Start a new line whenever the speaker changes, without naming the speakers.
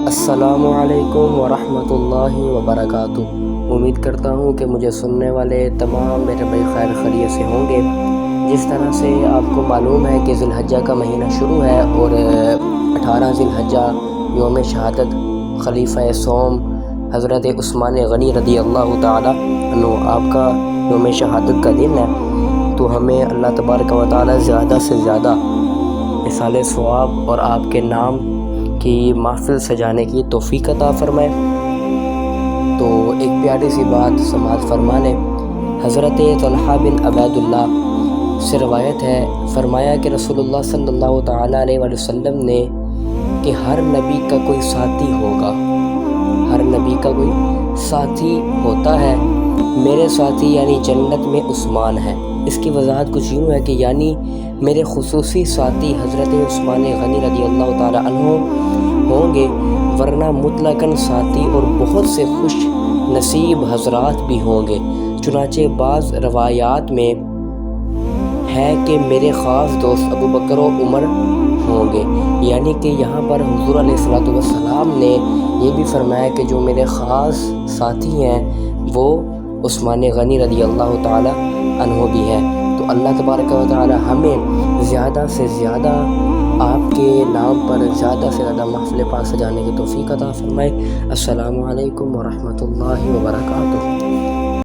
السلام علیکم ورحمۃ اللہ وبرکاتہ۔ امید کرتا ہوں کہ مجھے سننے والے تمام میرے بھائی خیر خیریت سے ہوں گے۔ جس طرح سے آپ کو معلوم ہے کہ ذی الحجہ کا مہینہ شروع ہے اور 18 ذی الحجہ یوم شہادت خلیفہ سوم حضرت عثمان غنی رضی اللہ تعالی عنہ آپ کا یوم شہادت کا دن ہے، تو ہمیں اللہ تبارک و تعالی زیادہ سے زیادہ اِصال ثواب اور آپ کے نام کی محفل سجانے کی توفیق عطا فرمائے۔ تو ایک پیاری سی بات سماعت فرما لیں۔ حضرت طلحہ بن عبید اللہ سے روایت ہے، فرمایا کہ رسول اللہ صلی اللہ تعالیٰ علیہ وآلہ وسلم نے کہ ہر نبی کا کوئی ساتھی ہوگا، ہر نبی کا کوئی ساتھی ہوتا ہے، میرے ساتھی یعنی جنت میں عثمان ہے۔ اس کی وضاحت کچھ یوں ہے کہ یعنی میرے خصوصی ساتھی حضرت عثمان غنی رضی اللہ تعالیٰ عنہ ہوں گے، ورنہ مطلقاً ساتھی اور بہت سے خوش نصیب حضرات بھی ہوں گے۔ چنانچہ بعض روایات میں ہے کہ میرے خاص دوست ابو بکر و عمر ہوں گے، یعنی کہ یہاں پر حضور علیہ الصلوۃ والسلام نے یہ بھی فرمایا کہ جو میرے خاص ساتھی ہیں وہ عثمان غنی رضی اللہ تعالی عنہ بھی ہے۔ تو اللہ تبارک و تعالی ہمیں زیادہ سے زیادہ آپ کے نام پر زیادہ سے زیادہ محفل پاک سجانے کی توفیق عطا فرمائے۔ السلام علیکم ورحمۃ اللہ وبرکاتہ۔